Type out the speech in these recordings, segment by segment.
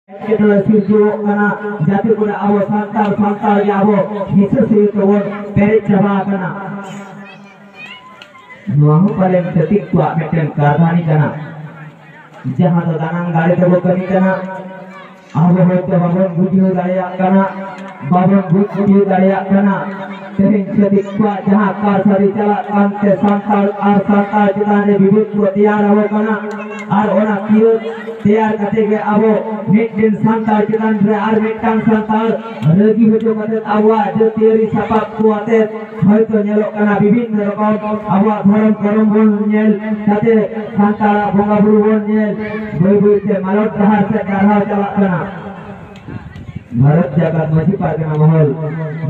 kita sirjo kana jati pura abo santal ya abo bisa sirjo perit jaba kana nuahu paling detik tua meten kardhani kana jahan to danang gari debo kani kana abo hoyto babon budiyo daya kana babon budiyo daya kana tehin detik tua jahan kar sari chala kante santal jitane bibit tua tiyar abo kana ar ona kiyo tiyar kate ge abo मिट्टिन Santal चितान रे are मिट्टान Santal रगी होजो कते आवा जे तेरी सपाप कुआते হয়তো নেলো কানা বিভিন্ন রকম আবা ধরম করম বন নেল তাতে संताला বঙ্গা বুড়ু বন নেল বই বইতে মালত পাহাড় से কারহা চালা কানা भारत जगत मजी पारगना महल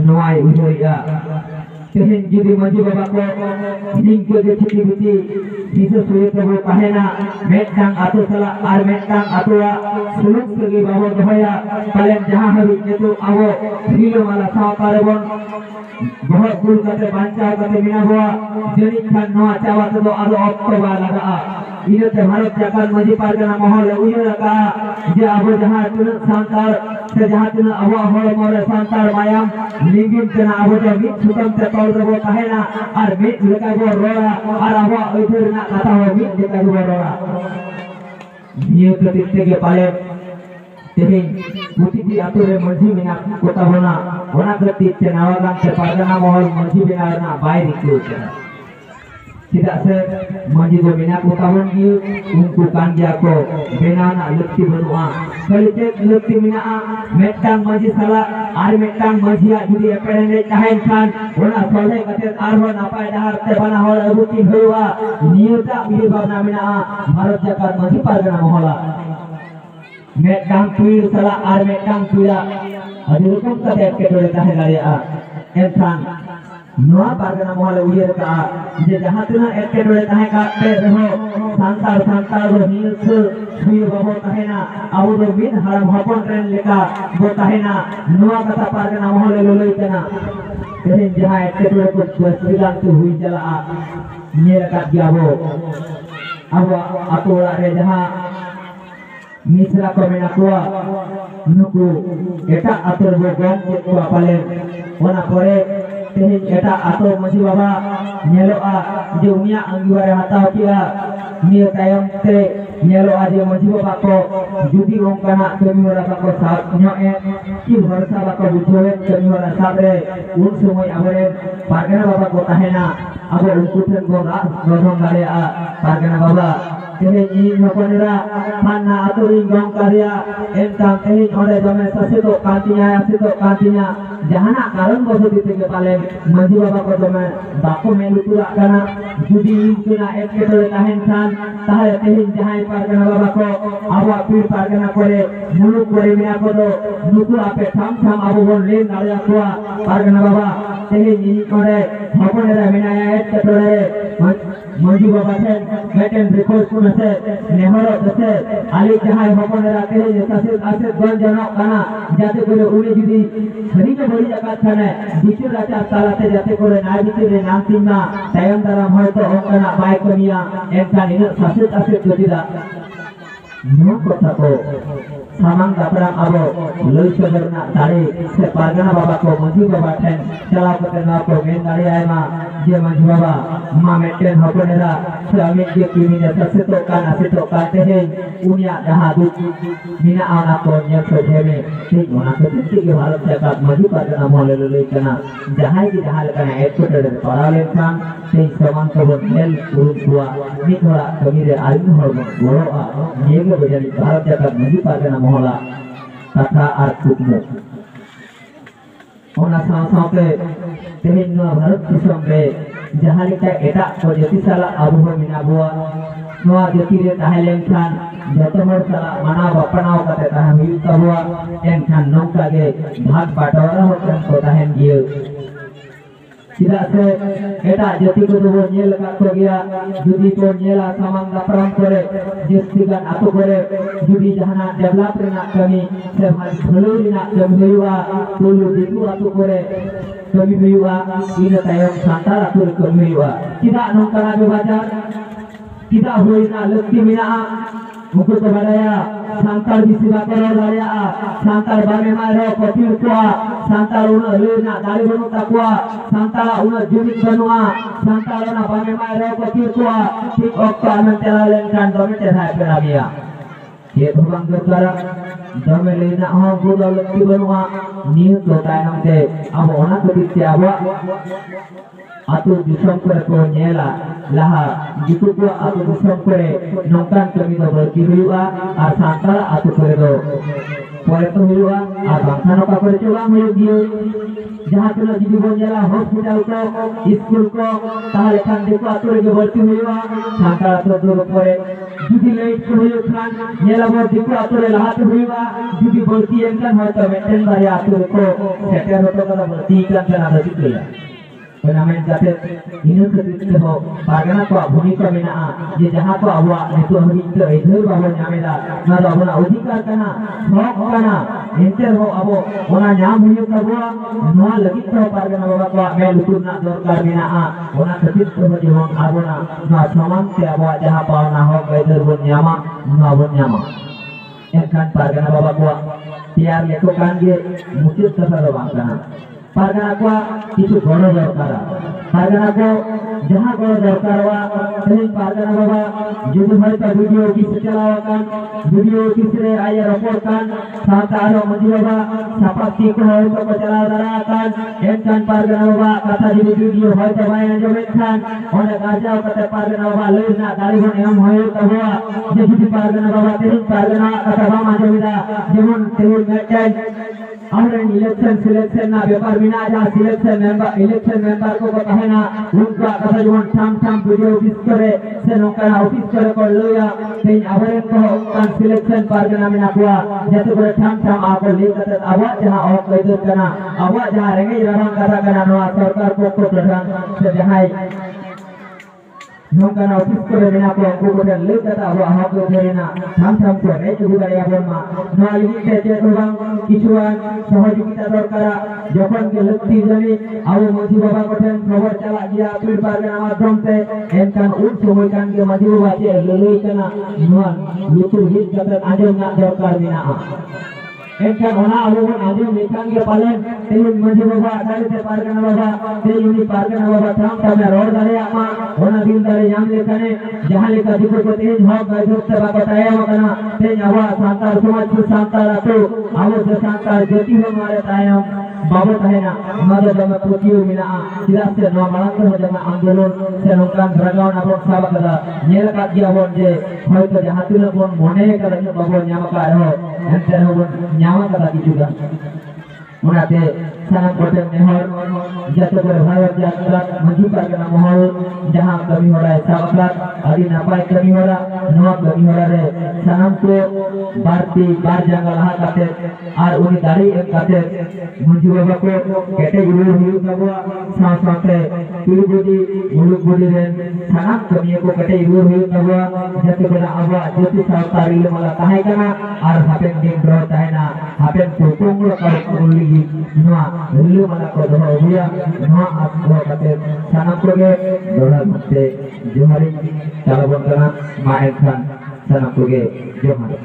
नोआई उजोरिया तेहेन जुदी मजी बाबा को हिंग को जे छुटी बुती bisa sulit tebo kahena metang atau salah ar metang atau suluk segi bawa dohaya paling jahat habis itu awo hilo malah saw parebon bahwa gul kate banca kate mina bawa jadi kan noa cawa itu ada oktober laga ini te Bharat Jagat Maji Pargana Mahal uyo laga je abo jahat tuna santar se jahat tuna awo hol more santar mayam lingin tuna abo je mit sutam te tol tebo kahena ar mit leka bo roya ar awo oitur na kata ho mit leka bo roya dia ketik ke paling tehin putih di ature maji mina kota bona ona ketik te nawagan te Pargana Mahal maji bina na bayi itu tidak se maji do bina kota bon dia unku kan dia ko bina na lekti benua kali cek lekti mina metang maji salah ar metang maji judi epene tahen kan ona solhe kate arho napai dahar te bana hol abuti hoiwa niyota biri bana mina Bharat Jagat Maji Pargana Mahal metang tuir salah ar metang tuira adi rokom kate ketore tahe daria ensan Noa Pargana Mahal uyer ka je jahan tuna ekkedore tahe ka te reho santal ro hilse sui babo tahena abu do min haram hapon ren leka bo tahena Noa kata Pargana Mahal loloi kana tehin jahan ekkedore ko suidan tu hui jala nyer ka diabo abo atura re jahan misra ko mena ko nuku eta atur bo gon ko palen ona pore tehin eta atau maji baba nyeloa je unia anggiware hatau kia nia tayam te nyeloa je maji baba ko judi ongkana kami ora bako sab nyoe ki bharsa bako bujoe kami ora sabre un somoy abare Pargana baba ko tahena abo unku ten go rodong darea Pargana baba tehin ini nokonera mana aturi gong karya entang tehin ore jome sasito kantinya jahana karon bosoti tege paling maji baba ko jome bako melutura kana judi kena ekkedore tahen kan tahe tehin jahai Pargana baba ko awa pir Pargana kore muluk kore mina ko do nuku ape tham abo bon len daria ko Pargana baba tehin ini ore hoponera mina ekkedore maji baba ten beten request kunase nehoro dese ali jahai hoponera tehin sasit asit gonjanok kana jate kore uni judi sari ke bari jagat khane bichur racha talate jate kore na bichire nam timna tayam daram hoyto ongkana bai kamiya enkan ina sasit asit jodida no kotha ko samang daprang abo loi soderna tare se Pargana baba ko maji baba ten chala kote na ko men dari aima je maji baba ma meten hoponera se ami je kimine sasito kan tehin unia dahadu mina ana ko nyel sojeme tik ona ko tik Bharat Jagat Maji Pargana Mahal loloi kana jahai ki jahal kana ekkodore parale kan sei saman ko nel urun tua ni thora kamire arin hormo goro a niego bejali Bharat Jagat Maji Pargana Mahal tata ar kutmo ona saw-sawte tehin noa Bharat disam re jahalika eta ko jati sala abuho mina bua noa jati re tahelen kan joto hor sala manaw bapanaw kate tahan hiu tabua enkan nongka ge bhag batawara hokan ko tahen gieu tidak se eta jati ko do nyel ka ko gya judi ko nyela samang daprang kore jestigan atu kore judi jahana develop rena kami se bhag bhalo rena kami huwa tulu diku atu kore kami huwa ina tayong santar atu kami huwa tidak nongka lagi baca tidak huina lekti mina uku ko badaya santal bisi bakoro daya santal bame maro kotir kuah santal una lena dari bonu takwa santal una jumit banua santal una bame maro kotir kuah tik okta mentela kan dome terhai perabia ye bang dorkara dome lena ho budal ki banua niu to tayam te abo ona kodite abo atu disam kore ko nyela laha gitu ko atu disam kore nongkan kami do berti huyua ar santal atu kore do pore to huyua ar bangsa ka kore coba huyu dio jaha tuna jidi bon nyela hospital ko school ko tahale kan deko atu rege berti huyua santal atu dur pore jidi late ko huyu kan nyela bor deko atu re laha to huyua jidi berti enkan hoyto maintain bari atu ko setter hoto kada berti kan kana dadi kila Penamen jate ini ketika ho pargana ko bhumika menaa je jaha ko abwa nitu hita idhar babo nyameda na do abona adhikar kana hok kana enter ho abo ona nyam huyu kabwa noa lagi to pargana baba ko me lutur na dorkar menaa ona ketik ko jemon abona na saman te abwa jaha pauna hok idhar bon nyama na bon nyama enkan pargana baba ko tiar leko kan ge mukit kata do bangkana pargana ko কিছু বড় দরকার pargana ko jaha boro dorkar wa tehin pargana baba যদি হয়তো video কিছু চালাওয়াkan video kisre aya reportkan sata aro maji baba sapati ko hoyto ko chalao darakan enkan pargana baba kata jadi video hoyto bayan jometkan one gajao kata pargana baba leuna dalibon em hoyo kabwa je যদি pargana baba tehin pargana kata bama jomida jemon tehin meten আমরা election selection না ব্যাপার বিনা যা selection member को कहे ना उनका कथा जो शाम वीडियो ऑफिस करे से नौका ऑफिस करे कर लोया तेन आवरे को कान सिलेक्शन पारगना मिना कुआ जते करे शाम आको लेकत आवा जहां और कैदो कना आवा जहां रेंगे रंग कथा कना नवा सरकार को प्रधान से जहां nongka na office ko rena ko ko ko le kata awa ha ko rena tham ko re jugu dari abon ma na ligi te to bang কিছুan সহযোগিতা দরকার যখন কে লক্তি জানি আবু মাঝি বাবা কোঠেন খবর চালা গিয়া পীর পারগানা মাধ্যম তে এনকান উন সময় কান কে মাঝি বাবা তে ললই kana nuan lutur hit kata ajong na দরকার বিনা enkan ona abu ajong lekan ke palen telun maji baba dari te pargana baba teluni pargana baba tham tame rod dare ama ona din dare jam lekane jahan leka diko ko tej hok gajot ba bataya makana te awa santar samaj santar atu awu santar joti ho mare tayam बाबा कहना मदद में पुतियो मिला tidak se no malang ho jama आंदोलन se nongkan ragaon abon sabak kada nyel ka dia bon je hoyto jahatun bon mone kada babon nyama ka ho ente ho bon nyama kada ki juga munate sanam kote nehor jato kore bharat jatra maji pargana mohol jahan kami hora sabakat adi napai kami hora noa kami hora re sanam ko barti bar janggal ha kate ar uni dari ek kate maji baba ko kete ilu hiu kabwa sa sate pilbudi muluk budi ren sanam kami ko kete ilu hiu kabwa jato kore abwa joti sartari le mala kahai kana ar hapen din bro tahena hapen pokong lo kar uli noa ulu mala ko doha uya noa aslo kate sanam ko ge doha mate johari calabon kana maen khan sanam ko ge johari